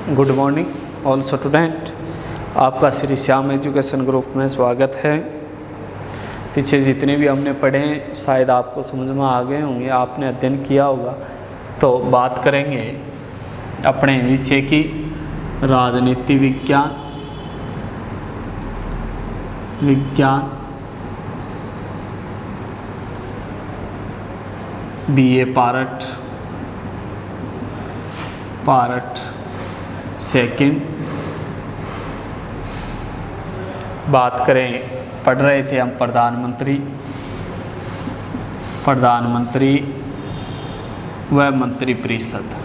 Good morning all student, आपका Shri Shyam education group में स्वागत है। पीछे जितने भी हमने पढ़े हैं शायद आपको समझ में आ गए होंगे, आपने अध्ययन किया होगा। तो बात करेंगे अपने विषय की, राजनीति विज्ञान बीए पार्ट सेकंड। बात करें, पढ़ रहे थे हम प्रधानमंत्री व मंत्रिपरिषद।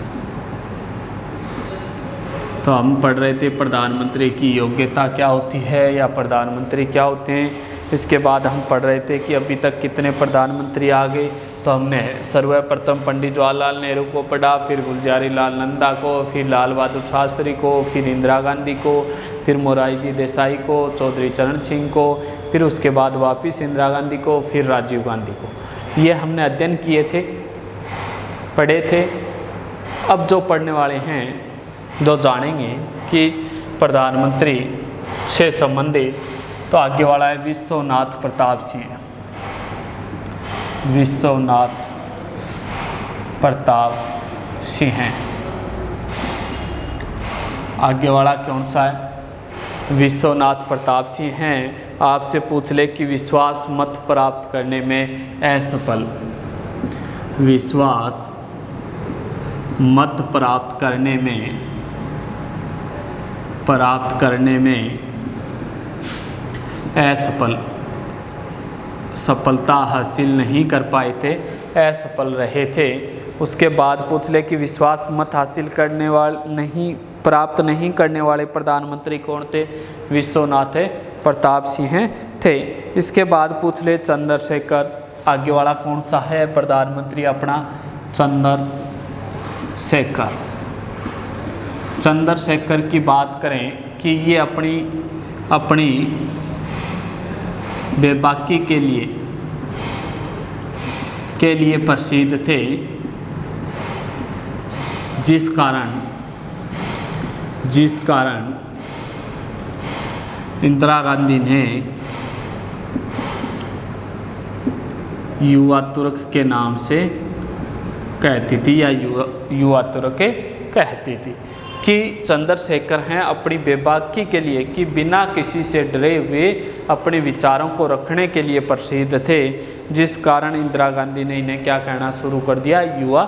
तो हम पढ़ रहे थे प्रधानमंत्री की योग्यता क्या होती है या प्रधानमंत्री क्या होते हैं। इसके बाद हम पढ़ रहे थे कि अभी तक कितने प्रधानमंत्री आ गए। तो हमने सर्वप्रथम पंडित जवाहरलाल नेहरू को पढ़ा, फिर गुलज़ारी लाल नंदा को, फिर लाल बहादुर शास्त्री को, फिर इंदिरा गांधी को, फिर मोरारजी देसाई को, चौधरी चरण सिंह को, फिर उसके बाद वापस इंदिरा गांधी को, फिर राजीव गांधी को। ये हमने अध्ययन किए थे, पढ़े थे। अब जो पढ़ने वाले हैं, जो जानेंगे कि प्रधानमंत्री से संबंधित, तो आगे वाला है विश्वनाथ प्रताप सिंह। विश्वनाथ प्रताप सिंह हैं। आगे वाला कौन सा है? विश्वनाथ प्रताप सिंह हैं। आपसे पूछ ले कि विश्वास मत प्राप्त करने में असफल, विश्वास मत प्राप्त करने में असफल, सफलता हासिल नहीं कर पाए थे, असफल रहे थे। उसके बाद पूछ ले कि विश्वास मत हासिल करने वाले प्राप्त नहीं करने वाले प्रधानमंत्री कौन थे? विश्वनाथ प्रताप सिंह थे। इसके बाद पूछ ले चंद्रशेखर। आगे वाला कौन सा है प्रधानमंत्री अपना? चंद्रशेखर की बात करें कि ये अपनी बेबाकी के लिए प्रसिद्ध थे, जिस कारण इंदिरा गांधी ने युवा तुर्क के नाम से कहती थी, या युवा तुर्क कहती थी कि चंद्रशेखर हैं अपनी बेबाकी के लिए, कि बिना किसी से डरे हुए अपने विचारों को रखने के लिए प्रसिद्ध थे, जिस कारण इंदिरा गांधी ने इन्हें क्या कहना शुरू कर दिया? युवा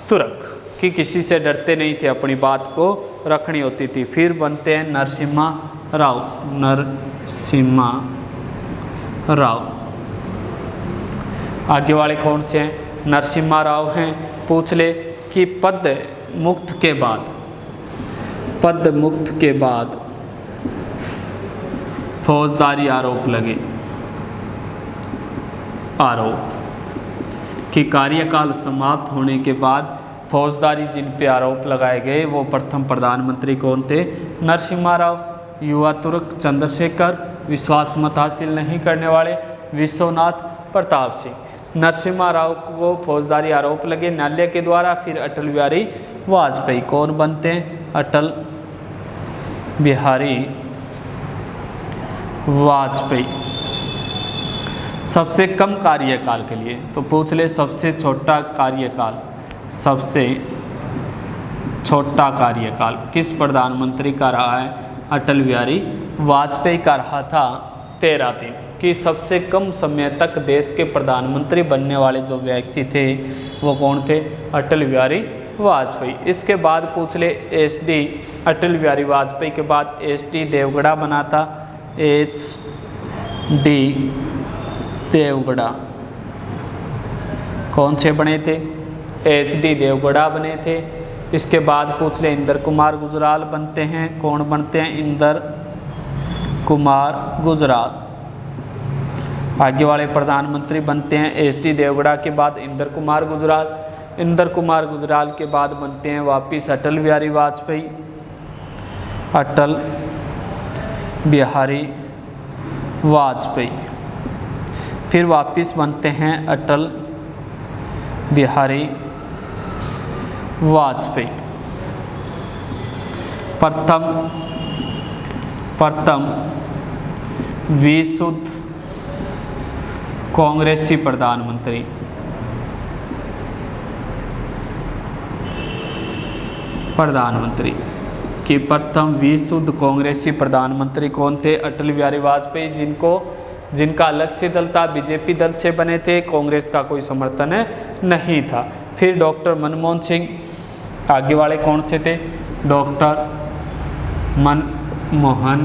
तुर्क, कि किसी से डरते नहीं थे, अपनी बात को रखनी होती थी। फिर बनते हैं नरसिम्हा राव। आगे वाले कौन से हैं? नरसिम्हा राव हैं। पूछ ले कि पद मुक्त के बाद फौजदारी आरोप लगे, कि कार्यकाल समाप्त होने के बाद फौजदारी जिन पे आरोप लगाए गए वो प्रथम प्रधानमंत्री कौन थे? नरसिम्हा राव। युवा तुर्क चंद्रशेखर, विश्वास मत हासिल नहीं करने वाले विश्वनाथ प्रताप सिंह। नरसिम्हा राव को फौजदारी आरोप लगे न्यायालय के द्वारा। फिर अटल बिहारी वाजपेयी कौन बनते हैं? अटल बिहारी वाजपेयी। सबसे कम कार्यकाल के लिए तो पूछ ले सबसे छोटा कार्यकाल किस प्रधानमंत्री का रहा है? अटल बिहारी वाजपेयी का रहा था 13 दिन। कि सबसे कम समय तक देश के प्रधानमंत्री बनने वाले जो व्यक्ति थे वो कौन थे? अटल बिहारी वाजपेयी। इसके बाद पूछ ले HD, अटल बिहारी वाजपेयी के बाद HD देवगौड़ा बना था। HD देवगौड़ा कौन से बने थे? HD देवगौड़ा बने थे। इसके बाद पूछ ले इंदर कुमार गुजराल बनते हैं। कौन बनते हैं? इंदर कुमार गुजराल। आगे वाले प्रधानमंत्री बनते हैं HD देवगौड़ा के बाद इंदर कुमार गुजराल। इंदर कुमार गुजराल के बाद बनते हैं वापिस अटल बिहारी वाजपेयी। अटल बिहारी वाजपेयी। फिर वापिस बनते हैं अटल बिहारी वाजपेयी। प्रथम विशुद्ध कांग्रेसी प्रधानमंत्री। कि प्रथम विशुद्ध कांग्रेसी प्रधानमंत्री कौन थे? अटल बिहारी वाजपेयी, जिनका अलग से दल था, बीजेपी दल से बने थे, कांग्रेस का कोई समर्थन नहीं था। फिर डॉक्टर मनमोहन सिंह, आगे वाले कौन से थे? डॉक्टर मनमोहन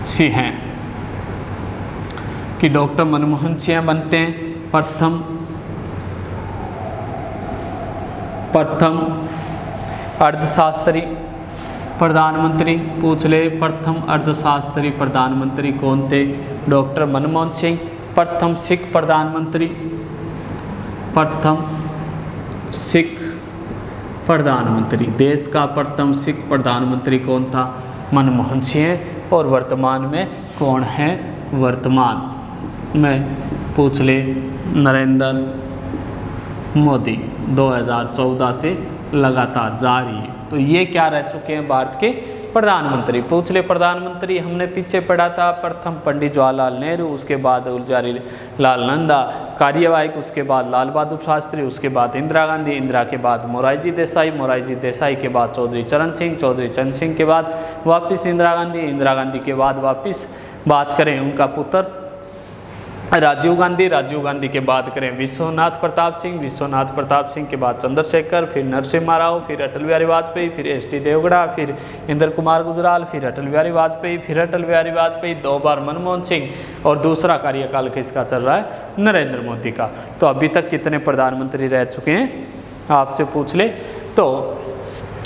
सिंह हैं कि डॉक्टर मनमोहन सिंह बनते हैं प्रथम अर्थशास्त्री प्रधानमंत्री। पूछ ले, प्रथम अर्थशास्त्री प्रधानमंत्री कौन थे? डॉक्टर मनमोहन सिंह। प्रथम सिख प्रधानमंत्री, देश का प्रथम सिख प्रधानमंत्री कौन था? मनमोहन सिंह। और वर्तमान में कौन है? वर्तमान में पूछ ले, नरेंद्र मोदी 2014 से लगातार जारी है। तो ये क्या रह चुके हैं? भारत के प्रधानमंत्री। पूछ ले, प्रधानमंत्री हमने पीछे पढ़ा था, प्रथम पंडित जवाहरलाल नेहरू, उसके बाद गुलजारी लाल नंदा, कार्यवाहक, उसके बाद लाल बहादुर शास्त्री, उसके बाद इंदिरा गांधी, इंदिरा के बाद मोरारजी देसाई के बाद चौधरी चरण सिंह के बाद वापस इंदिरा गांधी के बाद वापस बात करें उनका पुत्र राजीव गांधी के बाद करें विश्वनाथ प्रताप सिंह के बाद चंद्रशेखर, फिर नरसिम्हा राव, फिर अटल बिहारी वाजपेयी, फिर एस.डी. देवगौड़ा, फिर इंद्र कुमार गुजराल, फिर अटल बिहारी वाजपेयी, 2 बार मनमोहन सिंह और दूसरा कार्यकाल किसका चल रहा है? नरेंद्र मोदी का। तो अभी तक कितने प्रधानमंत्री रह चुके हैं? आपसे पूछ ले तो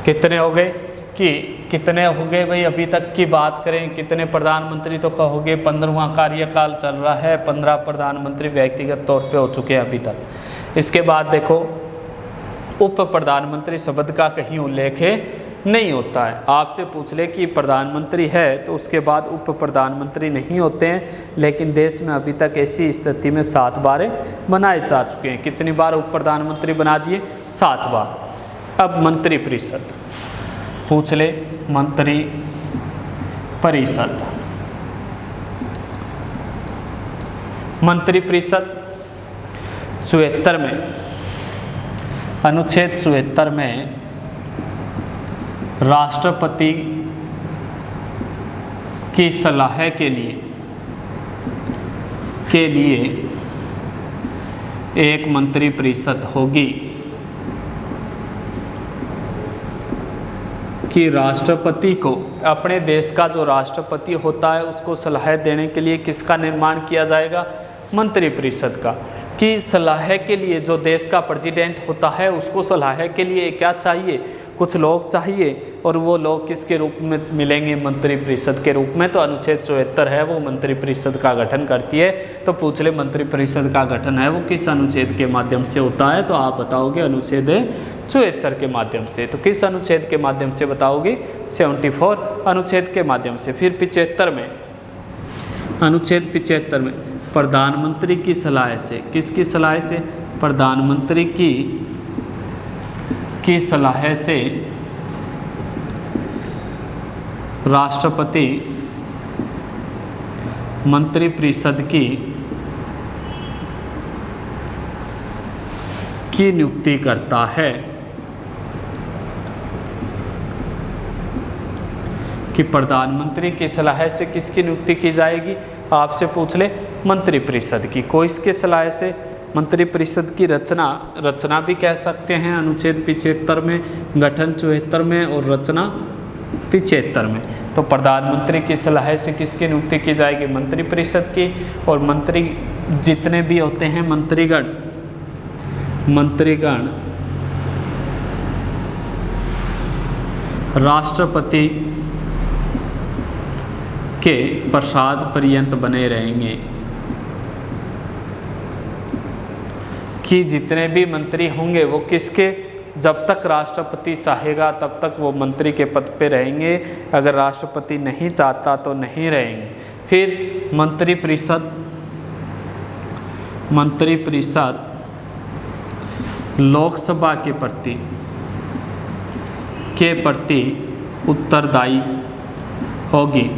कितने हो गए भाई? अभी तक की बात करें कितने प्रधानमंत्री, तो कहोगे 15वां कार्यकाल चल रहा है, 15 प्रधानमंत्री व्यक्तिगत तौर पे हो चुके हैं अभी तक। इसके बाद देखो, उप प्रधानमंत्री शब्द का कहीं उल्लेख नहीं होता है। आपसे पूछ ले कि प्रधानमंत्री है तो उसके बाद उप प्रधानमंत्री नहीं होते हैं, लेकिन देश में अभी तक ऐसी स्थिति में 7 बार बनाए जा चुके हैं। कितनी बार उप प्रधानमंत्री बना दिए? 7 बार। अब मंत्रिपरिषद पूछ ले, मंत्रिपरिषद 74 में, अनुच्छेद 74 में राष्ट्रपति की सलाह के लिए एक मंत्रिपरिषद होगी कि राष्ट्रपति को, अपने देश का जो राष्ट्रपति होता है उसको सलाह देने के लिए किसका निर्माण किया जाएगा? मंत्रिपरिषद का। कि सलाह के लिए जो देश का प्रेसिडेंट होता है उसको सलाह के लिए क्या चाहिए? कुछ लोग चाहिए, और वो लोग किसके रूप में मिलेंगे? मंत्रिपरिषद के रूप में। तो अनुच्छेद 74 है वो मंत्रिपरिषद का गठन करती है। तो पूछ ले, मंत्रिपरिषद का गठन है वो किस अनुच्छेद के माध्यम से होता है? तो आप बताओगे अनुच्छेद 74 के माध्यम से। तो किस अनुच्छेद के माध्यम से बताओगे? 74 अनुच्छेद के माध्यम से। फिर 75 में, अनुच्छेद 75 में प्रधानमंत्री की सलाह से, किसकी सलाह से? प्रधानमंत्री की सलाह से राष्ट्रपति मंत्रिपरिषद की नियुक्ति करता है। कि प्रधानमंत्री की सलाह से किसकी नियुक्ति की जाएगी? आपसे पूछ ले, मंत्रिपरिषद की। कोई इसके सलाह से मंत्रिपरिषद की रचना भी कह सकते हैं अनुच्छेद 75 में, गठन 74 में और रचना 75 में। तो प्रधानमंत्री की सलाह से किसकी नियुक्ति की जाएगी? मंत्रिपरिषद की। और मंत्री जितने भी होते हैं मंत्रीगण राष्ट्रपति के प्रसाद पर्यंत बने रहेंगे। कि जितने भी मंत्री होंगे वो किसके, जब तक राष्ट्रपति चाहेगा तब तक वो मंत्री के पद पे रहेंगे, अगर राष्ट्रपति नहीं चाहता तो नहीं रहेंगे। फिर मंत्रिपरिषद लोकसभा के प्रति उत्तरदायी होगी।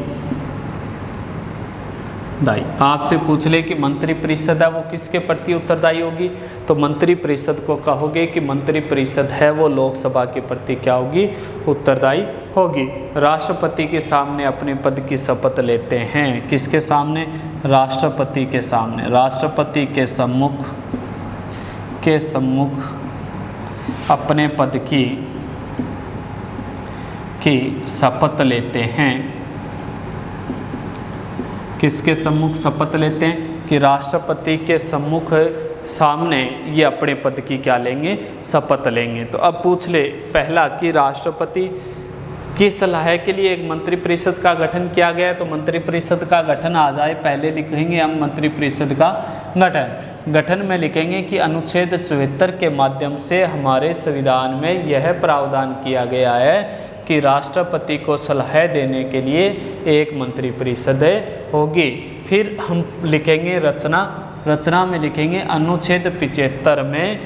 आपसे पूछ ले कि मंत्रिपरिषद है वो किसके प्रति उत्तरदायी होगी, तो मंत्रिपरिषद को कहोगे कि मंत्रिपरिषद है वो लोकसभा के प्रति क्या होगी, उत्तरदायी होगी। राष्ट्रपति के सामने अपने पद की शपथ लेते हैं, किसके सामने, राष्ट्रपति के सामने, राष्ट्रपति के सम्मुख अपने पद की शपथ लेते हैं। किसके सम्मुख शपथ लेते हैं, कि राष्ट्रपति के सम्मुख सामने ये अपने पद की क्या लेंगे, शपथ लेंगे। तो अब पूछ ले पहला कि राष्ट्रपति की सलाह के लिए एक मंत्रिपरिषद का गठन किया गया है, तो मंत्रिपरिषद का गठन आ जाए, पहले लिखेंगे हम मंत्रिपरिषद का गठन में लिखेंगे कि अनुच्छेद 74 के माध्यम से हमारे संविधान में यह प्रावधान किया गया है कि राष्ट्रपति को सलाह देने के लिए एक मंत्रिपरिषद होगी। फिर हम लिखेंगे रचना में लिखेंगे अनुच्छेद 75 में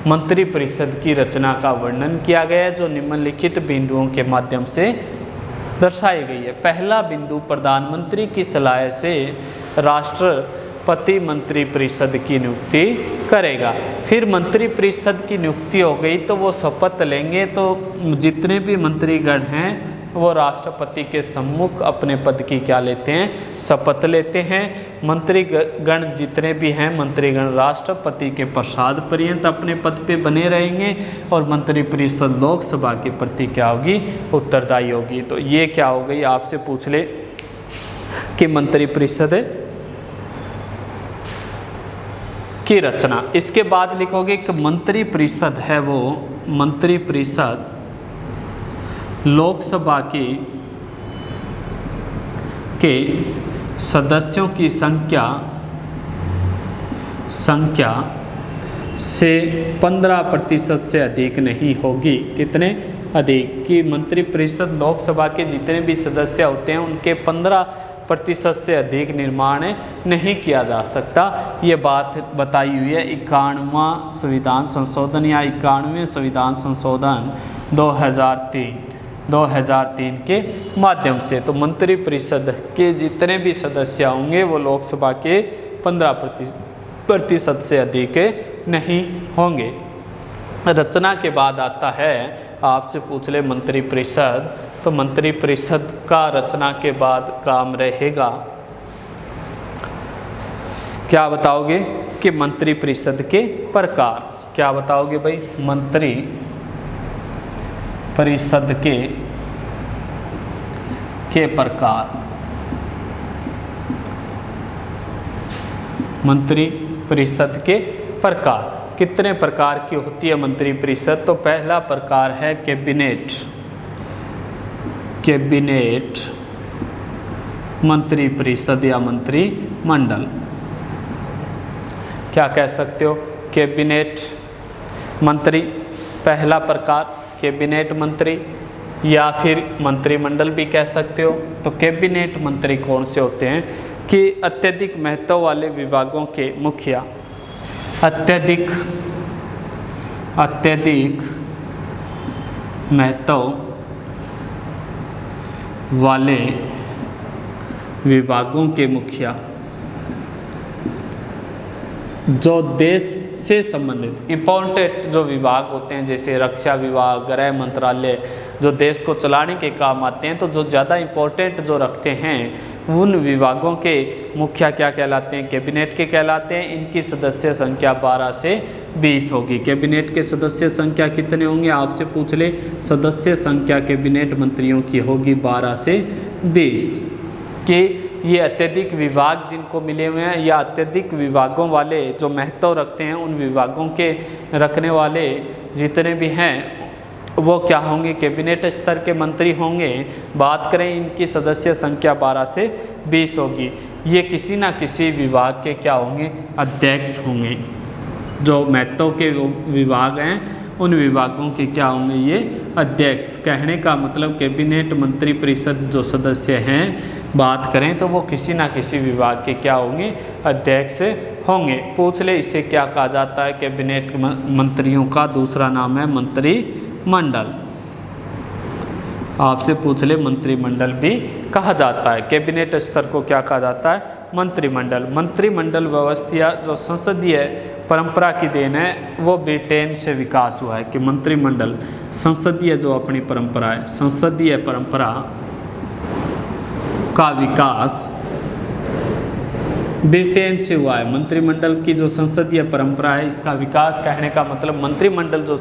मंत्रिपरिषद की रचना का वर्णन किया गया है, जो निम्नलिखित बिंदुओं के माध्यम से दर्शाई गई है। पहला बिंदु, प्रधानमंत्री की सलाह से राष्ट्रपति मंत्रिपरिषद की नियुक्ति करेगा। फिर मंत्रिपरिषद की नियुक्ति हो गई तो वो शपथ लेंगे, तो जितने भी मंत्रीगण हैं वो राष्ट्रपति के सम्मुख अपने पद की क्या लेते हैं, शपथ लेते हैं। मंत्रीगण जितने भी हैं, मंत्रीगण राष्ट्रपति के पश्चात पर्यंत अपने पद पे बने रहेंगे और मंत्रिपरिषद लोकसभा के प्रति क्या होगी, उत्तरदायी होगी। तो ये क्या हो गई, आपसे पूछ ले कि मंत्रिपरिषद की रचना। इसके बाद लिखोगे कि मंत्रिपरिषद है वो मंत्रिपरिषद लोकसभा के सदस्यों की संख्या से 15% से अधिक नहीं होगी। कितने अधिक, कि मंत्रिपरिषद लोकसभा के जितने भी सदस्य होते हैं उनके 15% से अधिक निर्माण नहीं किया जा सकता। ये बात बताई हुई है 51वां संविधान संशोधन या 91वें संविधान संशोधन 2003 के माध्यम से। तो मंत्रिपरिषद के जितने भी सदस्य होंगे वो लोकसभा के 15% से अधिक नहीं होंगे। रचना के बाद आता है, आपसे पूछ ले मंत्रिपरिषद, तो मंत्रिपरिषद का रचना के बाद काम रहेगा, क्या बताओगे कि मंत्रिपरिषद के प्रकार, क्या बताओगे भाई, मंत्रिपरिषद के प्रकार। मंत्रिपरिषद के प्रकार कितने प्रकार की होती है मंत्रिपरिषद, तो पहला प्रकार है कैबिनेट मंत्रिपरिषद या मंत्रिमंडल। क्या कह सकते हो, कैबिनेट मंत्री पहला प्रकार, कैबिनेट मंत्री, या फिर मंत्रिमंडल भी कह सकते हो। तो कैबिनेट मंत्री कौन से होते हैं, कि अत्यधिक महत्व वाले विभागों के मुखिया, अत्यधिक महत्व वाले विभागों के मुखिया जो देश से संबंधित इंपॉर्टेंट जो विभाग होते हैं, जैसे रक्षा विभाग, गृह मंत्रालय, जो देश को चलाने के काम आते हैं, तो जो ज़्यादा इंपॉर्टेंट जो रखते हैं उन विभागों के मुखिया क्या कहलाते हैं, कैबिनेट के कहलाते हैं। इनकी सदस्य संख्या 12 से 20 होगी। कैबिनेट के सदस्य संख्या कितने होंगे, आपसे पूछ ले, सदस्य संख्या कैबिनेट मंत्रियों की होगी 12 से 20। कि ये अत्यधिक विभाग जिनको मिले हुए हैं या अत्यधिक विभागों वाले जो महत्व रखते हैं, उन विभागों के रखने वाले जितने भी हैं वो क्या होंगे, कैबिनेट स्तर के मंत्री होंगे। बात करें इनकी सदस्य संख्या 12 से 20 होगी। ये किसी ना किसी विभाग के क्या होंगे, अध्यक्ष होंगे। जो महत्व के विभाग हैं उन विभागों के क्या होंगे, ये अध्यक्ष। कहने का मतलब कैबिनेट मंत्रिपरिषद जो सदस्य हैं बात करें तो वो किसी ना किसी विभाग के क्या होंगे, अध्यक्ष होंगे। पूछ ले इसे क्या कहा जाता है, कैबिनेट मंत्रियों का दूसरा नाम है मंत्रिमंडल। आपसे पूछ ले मंत्रिमंडल भी कहा जाता है। कैबिनेट स्तर को क्या कहा जाता है? मंत्रिमंडल। मंत्रिमंडल व्यवस्था जो संसदीय परंपरा की देन है वो ब्रिटेन से विकास हुआ है कि मंत्रिमंडल संसदीय जो अपनी परंपरा है, संसदीय परंपरा का विकास ब्रिटेन से हुआ है। मंत्रिमंडल की जो संसदीय परंपरा है इसका विकास, कहने का मतलब मंत्रिमंडल जो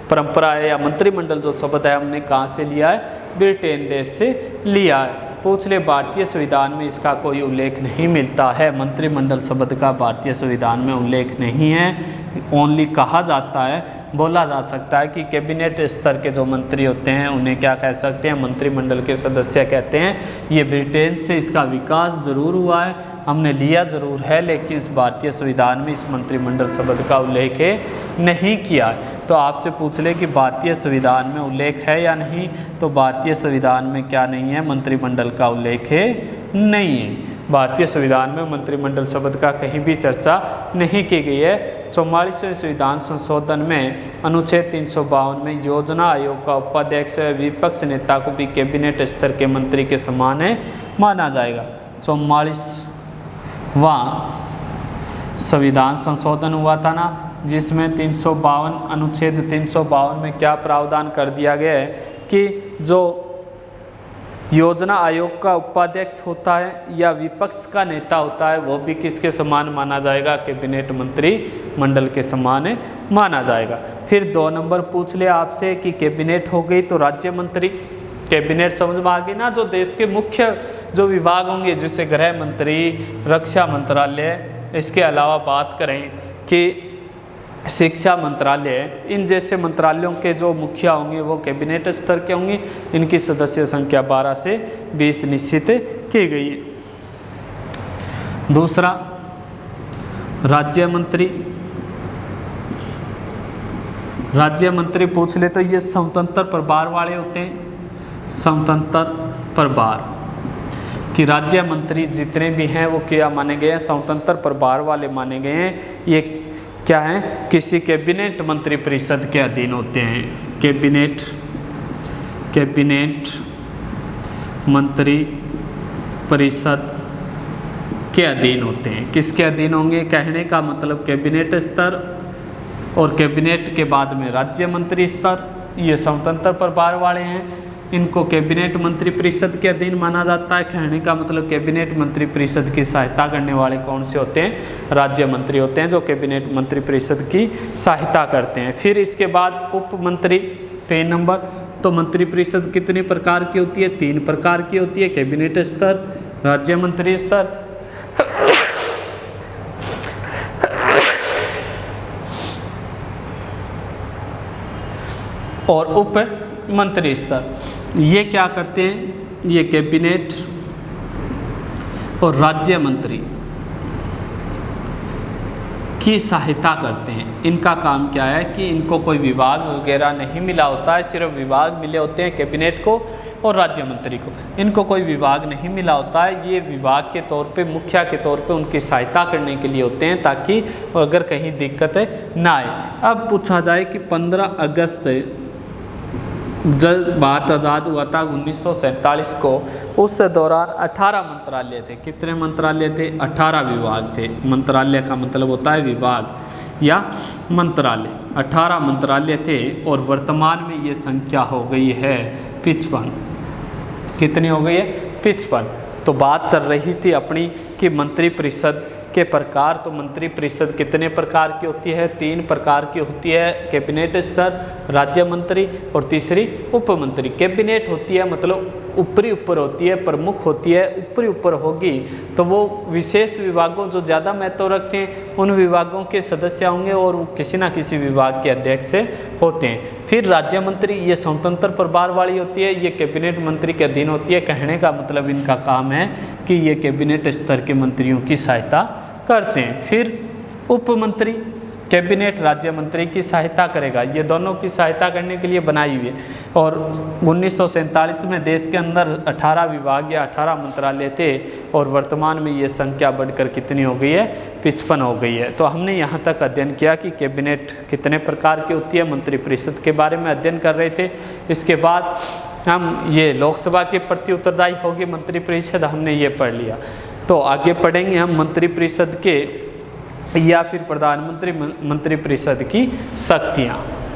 परंपरा है या मंत्रिमंडल जो शब्द है हमने कहाँ से लिया है? ब्रिटेन देश से लिया है। पूछ ले भारतीय संविधान में इसका कोई उल्लेख नहीं मिलता है। मंत्रिमंडल शब्द का भारतीय संविधान में उल्लेख नहीं है। ओनली कहा जाता है, बोला जा सकता है कि कैबिनेट स्तर के जो मंत्री होते हैं उन्हें क्या कह सकते हैं? मंत्रिमंडल के सदस्य कहते हैं। ये ब्रिटेन से इसका विकास जरूर हुआ है, हमने लिया जरूर है, लेकिन इस भारतीय संविधान में इस मंत्रिमंडल शब्द का उल्लेख नहीं किया है। तो आपसे पूछ ले कि भारतीय संविधान में उल्लेख है या नहीं, तो भारतीय संविधान में क्या नहीं है? मंत्रिमंडल का उल्लेख नहीं है। भारतीय संविधान में मंत्रिमंडल शब्द का कहीं भी चर्चा नहीं की गई है। 44वें संविधान संशोधन में अनुच्छेद 352 में योजना आयोग का उपाध्यक्ष विपक्ष नेता को भी कैबिनेट स्तर के मंत्री के समान माना जाएगा। 44वां संविधान संशोधन हुआ था ना, जिसमें 352 अनुच्छेद 352 में क्या प्रावधान कर दिया गया है कि जो योजना आयोग का उपाध्यक्ष होता है या विपक्ष का नेता होता है वो भी किसके समान माना जाएगा? कैबिनेट मंत्री मंडल के समान माना जाएगा। फिर 2 नंबर पूछ ले आपसे कि कैबिनेट हो गई तो राज्य मंत्री। कैबिनेट समझ में आ गई ना, जो देश के मुख्य जो विभाग होंगे जैसे गृह मंत्री, रक्षा मंत्रालय, इसके अलावा बात करें कि शिक्षा मंत्रालय, इन जैसे मंत्रालयों के जो मुखिया होंगे वो कैबिनेट स्तर के होंगे। इनकी सदस्य संख्या 12 से 20 निश्चित की गई है। दूसरा, राज्य मंत्री। राज्य मंत्री पूछ ले तो ये स्वतंत्र प्रभार वाले होते हैं। स्वतंत्र प्रभार कि राज्य मंत्री जितने भी हैं वो क्या माने गए हैं? स्वतंत्र प्रभार वाले माने गए हैं। ये क्या है? किसी कैबिनेट मंत्री परिषद के अधीन होते हैं। कैबिनेट मंत्री परिषद के अधीन होते हैं। किसके अधीन होंगे? कहने का मतलब कैबिनेट स्तर और कैबिनेट के बाद में राज्य मंत्री स्तर, ये स्वतंत्र प्रभार वाले हैं। इनको कैबिनेट मंत्री परिषद के अधीन माना जाता है। कहने का मतलब कैबिनेट मंत्री परिषद की सहायता करने वाले कौन से होते हैं? राज्य मंत्री होते हैं जो कैबिनेट मंत्री परिषद की सहायता करते हैं। फिर इसके बाद उप मंत्री 3 नंबर। तो मंत्री परिषद कितने प्रकार की होती है? 3 प्रकार की होती है। कैबिनेट स्तर, राज्य मंत्री स्तर और उप मंत्री स्तर। ये क्या करते हैं? ये कैबिनेट और राज्य मंत्री की सहायता करते हैं। इनका काम क्या है कि इनको कोई विभाग वगैरह नहीं मिला होता है, सिर्फ विभाग मिले होते हैं कैबिनेट को और राज्य मंत्री को। इनको कोई विभाग नहीं मिला होता है। ये विभाग के तौर पे, मुखिया के तौर पे उनकी सहायता करने के लिए होते हैं ताकि अगर कहीं दिक्कत ना आए। अब पूछा जाए कि 15 अगस्त जब भारत आज़ाद हुआ था 1947 को, उस दौरान 18 मंत्रालय थे। कितने मंत्रालय थे? 18 विभाग थे। मंत्रालय का मतलब होता है विभाग या मंत्रालय। 18 मंत्रालय थे और वर्तमान में ये संख्या हो गई है 55। कितनी हो गई है? 55। तो बात चल रही थी अपनी कि मंत्री परिषद के प्रकार। तो मंत्री परिषद कितने प्रकार की होती है? 3 प्रकार की होती है। कैबिनेट स्तर, राज्य मंत्री और तीसरी उप मंत्री। कैबिनेट होती है मतलब ऊपरी ऊपर होती है, प्रमुख होती है, ऊपरी ऊपर होगी तो वो विशेष विभागों जो ज़्यादा महत्व रखते हैं उन विभागों के सदस्य होंगे और वो किसी ना किसी विभाग के अध्यक्ष होते हैं। फिर राज्य मंत्री, ये स्वतंत्र प्रभार वाली होती है, ये कैबिनेट मंत्री के अधीन होती है। कहने का मतलब इनका काम है कि ये कैबिनेट स्तर के मंत्रियों की सहायता करते हैं। फिर उप मंत्री, कैबिनेट राज्य मंत्री की सहायता करेगा। ये दोनों की सहायता करने के लिए बनाई हुई है। और 1947 में देश के अंदर 18 विभाग या 18 मंत्रालय थे और वर्तमान में ये संख्या बढ़कर कितनी हो गई है? 55 हो गई है। तो हमने यहाँ तक अध्ययन किया कि कैबिनेट कितने प्रकार की होती है, मंत्री परिषद के बारे में अध्ययन कर रहे थे। इसके बाद हम ये लोकसभा के प्रति उत्तरदायी होगी मंत्रिपरिषद, हमने ये पढ़ लिया। तो आगे पढ़ेंगे हम मंत्रिपरिषद के या फिर प्रधानमंत्री मंत्रिपरिषद की शक्तियाँ।